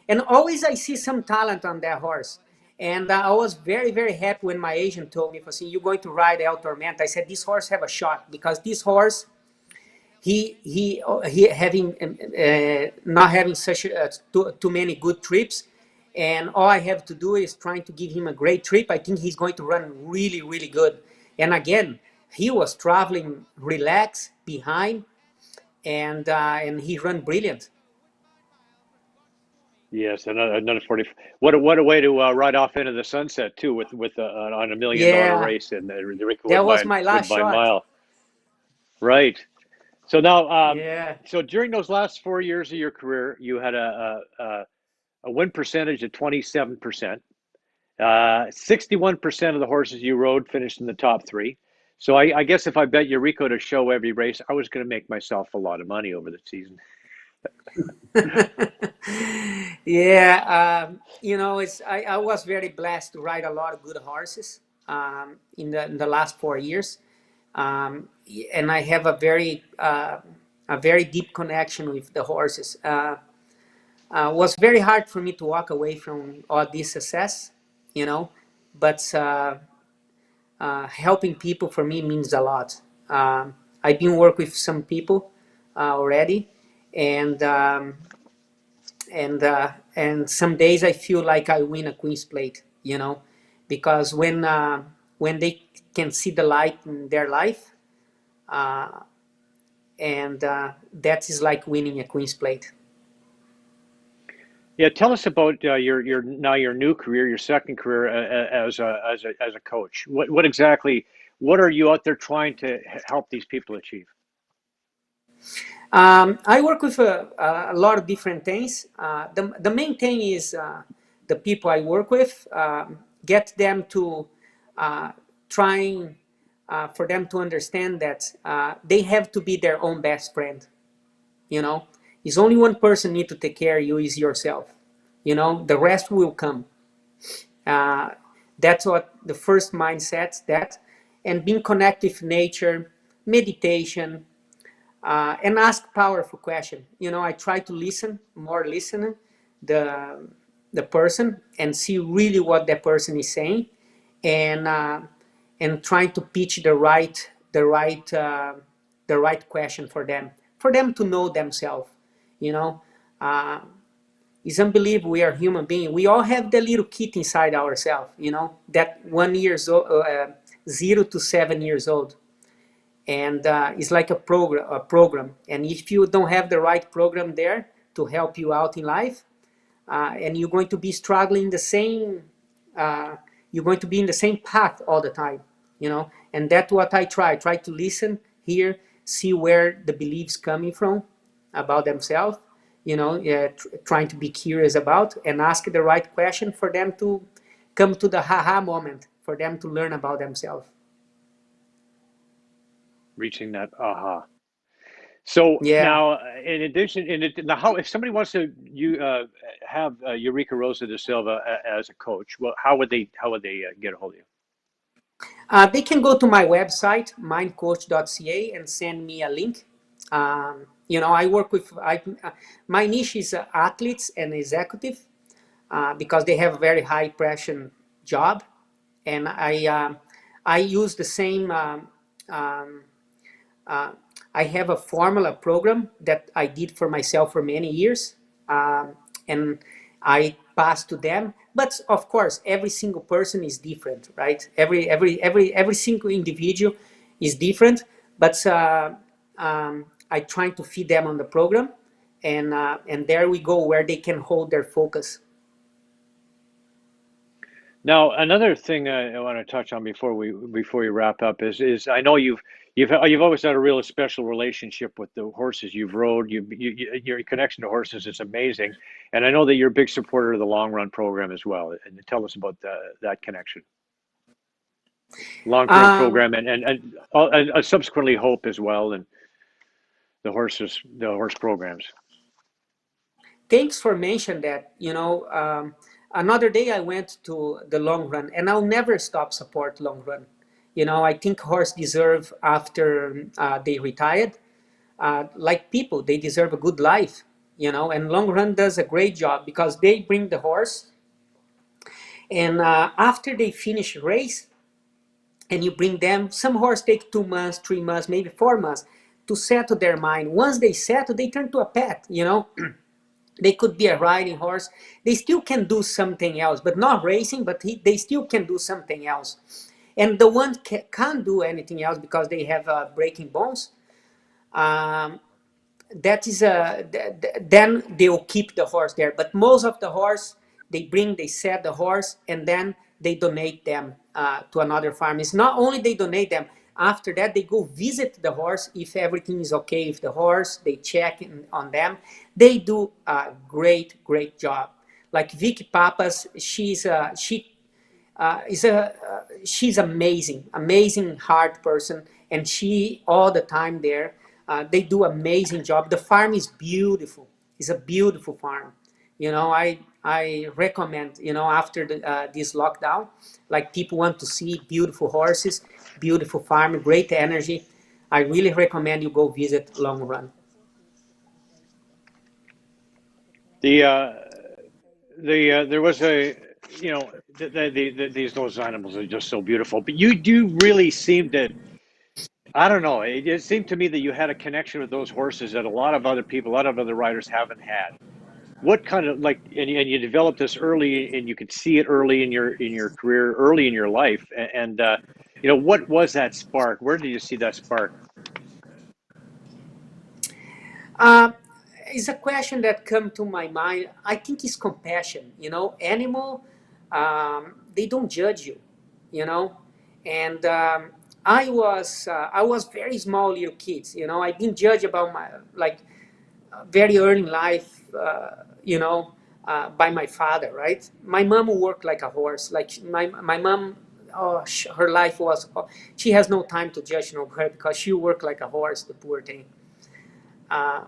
And always I see some talent on that horse. And I was very happy when my agent told me, "You're going to ride El Tormenta." I said, "This horse have a shot because this horse, he having not having such too many good trips, and all I have to do is trying to give him a great trip. I think he's going to run really good." And again, he was traveling relaxed behind, and he ran brilliant. Yes, another 40. What a way to ride off into the sunset too, with on $1 million Yeah, race in the Ricoh that was Woodbine my last shot. Mile. Right. So now, Yeah. so during those last 4 years of your career, you had a win percentage of 27%. 61% of the horses you rode finished in the top three. So I guess if I bet Eurico to show every race, I was going to make myself a lot of money over the season. Yeah, it's I was very blessed to ride a lot of good horses. in the last 4 years, and I have a very deep connection with the horses. Was very hard for me to walk away from all this success, you know, but helping people for me means a lot. I've been working with some people already, and and some days I feel like I win a Queen's Plate, you know, because when they can see the light in their life, uh, and that is like winning a Queen's Plate. Yeah, tell us about your now your new career, your second career as a coach. What exactly what are you out there trying to help these people achieve? I work with a lot of different things. The main thing is the people I work with, get them to uh, trying for them to understand that they have to be their own best friend. You know, it's only one person need to take care of you is yourself. You know, the rest will come. Uh, that's what the first mindset that, and being connected with nature, meditation, and ask powerful question. You know, I try to listen the the person and see really what that person is saying, and trying to pitch the right question for them to know themselves. You know, uh, it's unbelievable. We are human beings. We all have the little kid inside ourselves. You know, that 1 years old, 0 to 7 years old, and it's like a program, and if you don't have the right program there to help you out in life, and you're going to be struggling the same, uh, you're going to be in the same path all the time, you know. And that's what I try to listen, hear, see where the beliefs coming from about themselves, you know, trying to be curious about and ask the right question for them to come to the haha moment, for them to learn about themselves. Reaching that aha. So Yeah. now, in addition, now, how if somebody wants to have Eurico Rosa de Silva as a coach, well, how would they get a hold of you? They can go to my website, mindcoach.ca, and send me a link. You know, I work with, my niche is athletes and executive, because they have a very high pressure job. And I use the same, um, uh, I have a formula program that I did for myself for many years, and I pass to them. But of course, every single person is different, right? Every single individual is different. But I try to feed them on the program, and there we go, where they can hold their focus. Now, another thing I want to touch on before we wrap up is I know you've always had a real special relationship with the horses you've rode. Your connection to horses is amazing, and I know that you're a big supporter of the long run program as well. And tell us about that connection, long term Um, program, and subsequently Hope as well, and the horse programs. Thanks for mentioning that. You know, another day I went to the long run, and I'll never stop support long run. You know, I think horse deserve after they retired, like people, they deserve a good life. You know, and long run does a great job because they bring the horse, and after they finish race, and you bring them, some horse take 2 months, 3 months, maybe 4 months to settle their mind. Once they settle, they turn to a pet. You know. They could be a riding horse. They still can do something else, but not racing, but they still can do something else. And the ones can't do anything else because they have breaking bones. Um, that is then they will keep the horse there. But most of the horse, they set the horse, and then they donate them to another farm. It's not only they donate them, after that they go visit the horse if everything is okay with the horse. They check on them. They do a great job. Like Vicky Papas, she's amazing hard person, and she all the time there. They do amazing job. The farm is beautiful. It's a beautiful farm. You know, I recommend, after this lockdown, like people want to see beautiful horses, beautiful farm, great energy. I really recommend you go visit Long Run. There was a, those animals are just so beautiful, but you do really seem to, I don't know, it seemed to me that you had a connection with those horses that a lot of other people, a lot of other riders haven't had. What kind of, like, and you developed this early, and you could see it early in your career, early in your life, and what was that spark? Where did you see that spark? Uh, it's a question that come to my mind. I think it's compassion. Animal, they don't judge you. And I was very small little kids. I've been judged about my very early in life. By my father, right? My mom worked like a horse. Like my mom, oh, her life was. She has no time to judge her because she worked like a horse. The poor thing. uh,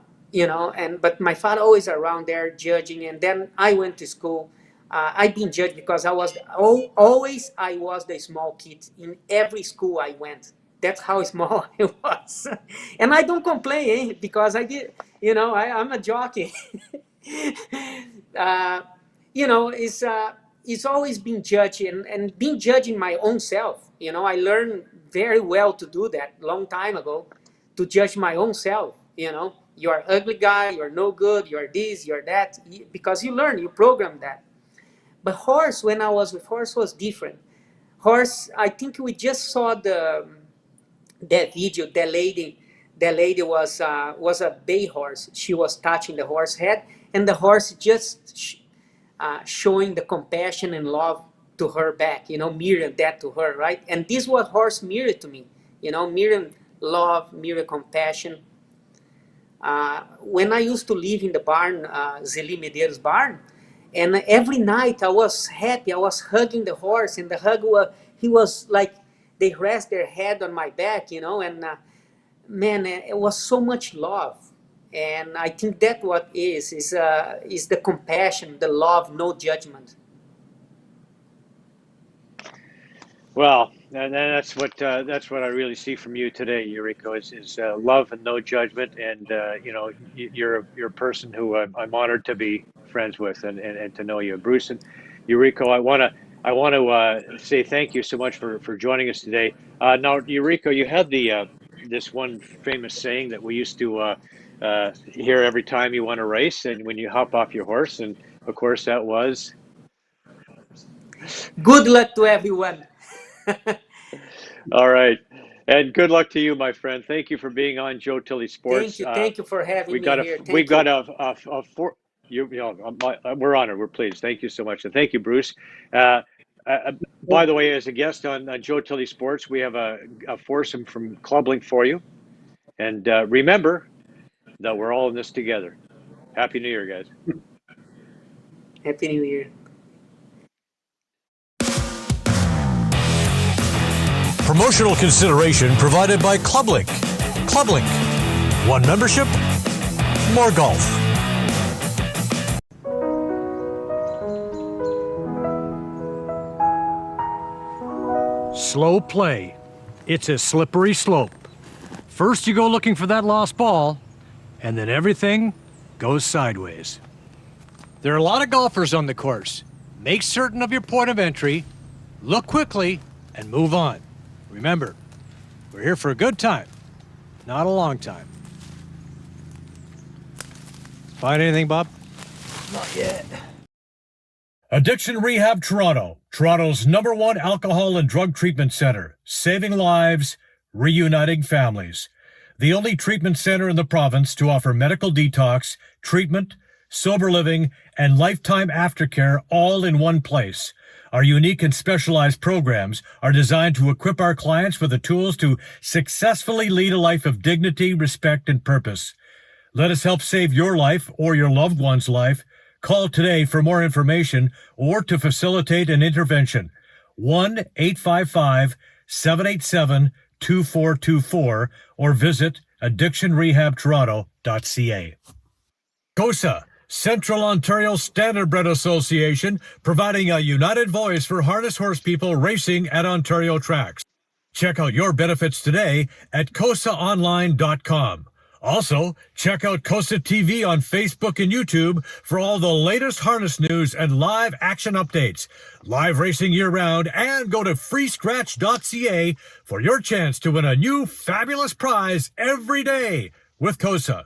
but my father always around there judging. And then I went to school. I've been judged because always I was the small kid in every school I went. That's how small I was. And I don't complain, because I did, I'm a jockey. uh, it's always been judged, and being judged in my own self. I learned very well to do that long time ago, to judge my own self. You're ugly guy, you're no good, you're this, you're that, because you learn, you program that. But horse, when I was with horse, was different. Horse, I think we just saw that video. That lady was a bay horse. She was touching the horse head, and the horse just showing the compassion and love to her back, mirroring that to her, right? And this was horse mirrored to me, mirroring love, mirror compassion. When I used to live in the barn, Zeli Medeiros barn, and every night I was happy. I was hugging the horse, and the hug was, he was like, they rest their head on my back, and man, it was so much love. And I think that what is the compassion, the love, no judgment. Well, and that's what I really see from you today, Eurico, is love and no judgment. And you're a person who I'm honored to be friends with, and to know you, Bruce and Eurico. I want to say thank you so much for joining us today. Now, Eurico, you had this one famous saying that we used to hear every time you won a race, and when you hop off your horse, and of course that was. Good luck to everyone. All right. And good luck to you, my friend. Thank you for being on Joe Tilley Sports. Thank you for having me here. We got a four. We're honored. We're pleased. Thank you so much, and thank you, Bruce. By the way, as a guest on Joe Tilley Sports, we have a foursome from Club Link for you. And remember that we're all in this together. Happy New Year, guys. Happy New Year. Promotional consideration provided by ClubLink. ClubLink. One membership, more golf. Slow play. It's a slippery slope. First you go looking for that lost ball, and then everything goes sideways. There are a lot of golfers on the course. Make certain of your point of entry, look quickly, and move on. Remember, we're here for a good time, not a long time. Find anything, Bob? Not yet. Addiction Rehab Toronto, Toronto's #1 alcohol and drug treatment center, saving lives, reuniting families. The only treatment center in the province to offer medical detox, treatment, sober living, and lifetime aftercare all in one place. Our unique and specialized programs are designed to equip our clients with the tools to successfully lead a life of dignity, respect, and purpose. Let us help save your life or your loved one's life. Call today for more information or to facilitate an intervention. 1-855-787-2424 or visit addictionrehabtoronto.ca. COSA, Central Ontario Standardbred Association, providing a united voice for harness horse people racing at Ontario tracks. Check out your benefits today at COSAOnline.com. Also, check out COSA TV on Facebook and YouTube for all the latest harness news and live action updates. Live racing year-round, and go to freescratch.ca for your chance to win a new fabulous prize every day with COSA.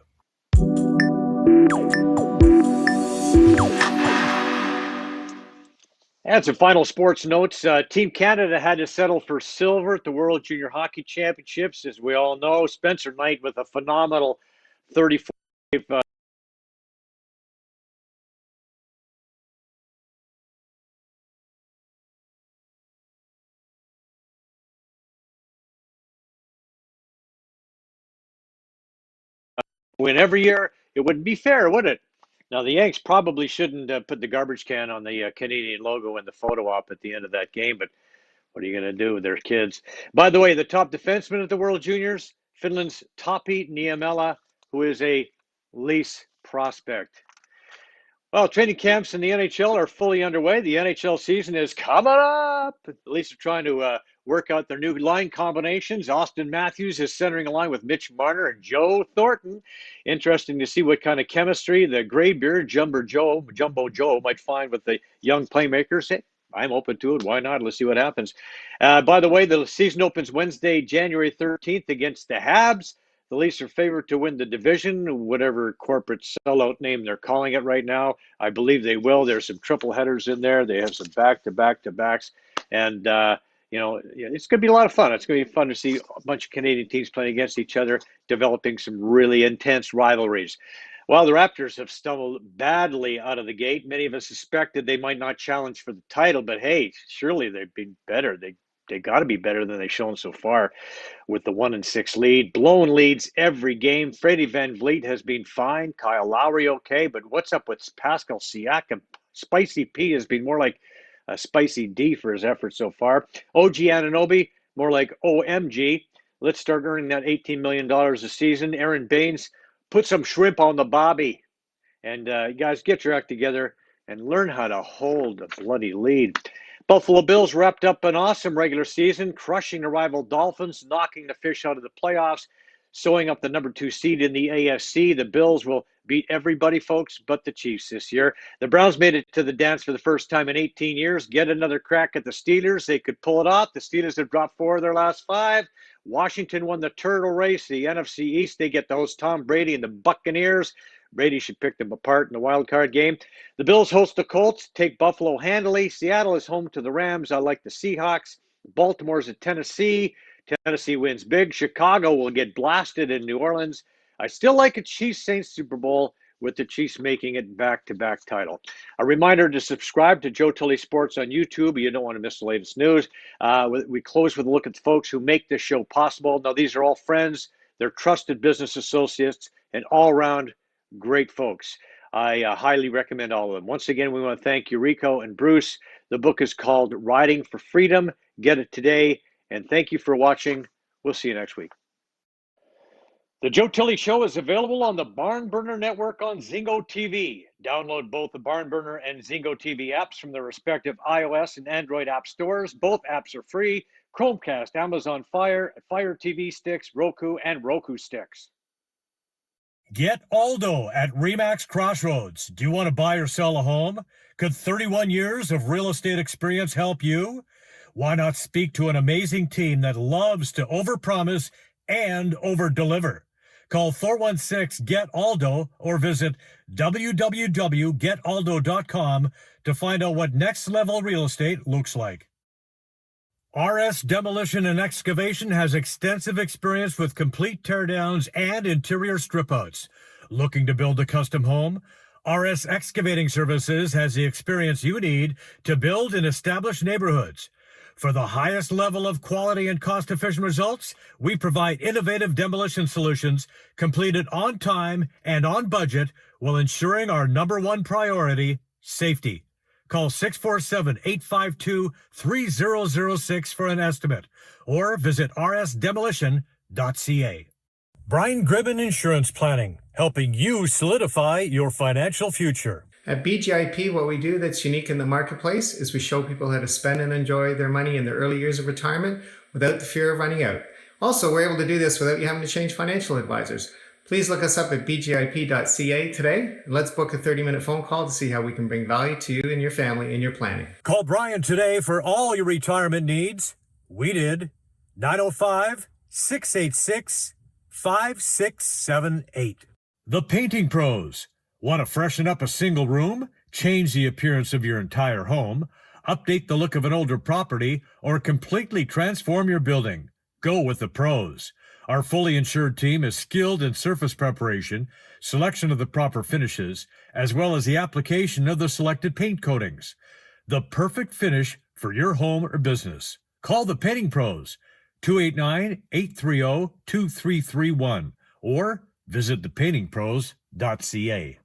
And some final sports notes. Team Canada had to settle for silver at the World Junior Hockey Championships. As we all know, Spencer Knight with a phenomenal 34 win every year. It wouldn't be fair, would it? Now, the Yanks probably shouldn't put the garbage can on the Canadian logo in the photo op at the end of that game, but what are you going to do with their kids? By the way, the top defenseman at the World Juniors, Finland's Tappi Niemela, who is a Leafs prospect. Well, training camps in the NHL are fully underway. The NHL season is coming up. The Leafs are trying to work out their new line combinations. Austin Matthews is centering a line with Mitch Marner and Joe Thornton. Interesting to see what kind of chemistry the graybeard Jumbo Joe might find with the young playmakers. Hey, I'm open to it. Why not? Let's see what happens. By the way, the season opens Wednesday, January 13th against the Habs. The Leafs are favored to win the division, whatever corporate sellout name they're calling it right now. I believe they will. There's some triple headers in there. They have some back-to-backs. And, it's going to be a lot of fun. It's going to be fun to see a bunch of Canadian teams playing against each other, developing some really intense rivalries. Well, the Raptors have stumbled badly out of the gate. Many of us suspected they might not challenge for the title, but hey, surely they've been better. They got to be better than they've shown so far with the 1-6 lead. Blown leads every game. Freddie Van Vliet has been fine. Kyle Lowry okay, but what's up with Pascal Siakam? Spicy P has been more like a spicy D for his efforts so far. OG Anunoby, more like OMG. Let's start earning that $18 million a season. Aaron Baines, put some shrimp on the bobby. And guys, get your act together and learn how to hold a bloody lead. Buffalo Bills wrapped up an awesome regular season, crushing the rival Dolphins, knocking the fish out of the playoffs, sewing up the number 2 seed in the AFC. The Bills will beat everybody, folks, but the Chiefs this year. The Browns made it to the dance for the first time in 18 years. Get another crack at the Steelers. They could pull it off. The Steelers have dropped 4 of their last 5. Washington won the turtle race. The NFC East, they get to host Tom Brady and the Buccaneers. Brady should pick them apart in the wild card game. The Bills host the Colts, take Buffalo handily. Seattle is home to the Rams. I like the Seahawks. Baltimore's at Tennessee. Tennessee wins big. Chicago will get blasted in New Orleans. I still like a Chiefs-Saints Super Bowl, with the Chiefs making it back-to-back title. A reminder to subscribe to Joe Tilley Sports on YouTube. You don't want to miss the latest news. We close with a look at the folks who make this show possible. Now, these are all friends. They're trusted business associates and all-around great folks. I highly recommend all of them. Once again, we want to thank Eurico and Bruce. The book is called Riding for Freedom. Get it today. And thank you for watching. We'll see you next week. The Joe Tilley Show is available on the Barn Burner Network on Zingo TV. Download both the Barn Burner and Zingo TV apps from their respective iOS and Android app stores. Both apps are free. Chromecast, Amazon Fire, Fire TV sticks, Roku, and Roku sticks. Get Aldo at RE/MAX Crossroads. Do you want to buy or sell a home? Could 31 years of real estate experience help you? Why not speak to an amazing team that loves to overpromise and overdeliver? Call 416-GET-ALDO or visit www.getaldo.com to find out what next-level real estate looks like. RS Demolition and Excavation has extensive experience with complete teardowns and interior strip-outs. Looking to build a custom home? RS Excavating Services has the experience you need to build in established neighborhoods. For the highest level of quality and cost-efficient results, we provide innovative demolition solutions completed on time and on budget while ensuring our number one priority, safety. Call 647-852-3006 for an estimate or visit rsdemolition.ca. Brian Gribben Insurance Planning. helping you solidify your financial future. At BGIP, what we do that's unique in the marketplace is we show people how to spend and enjoy their money in their early years of retirement without the fear of running out. Also, we're able to do this without you having to change financial advisors. Please look us up at bgip.ca today, and let's book a 30-minute phone call to see how we can bring value to you and your family in your planning. Call Brian today for all your retirement needs. We did. 905-686-5678. The Painting Pros. Want to freshen up a single room, change the appearance of your entire home, update the look of an older property, or completely transform your building? Go with the pros. Our fully insured team is skilled in surface preparation, selection of the proper finishes, as well as the application of the selected paint coatings. The perfect finish for your home or business. Call the Painting Pros, 289-830-2331, or visit thepaintingpros.ca.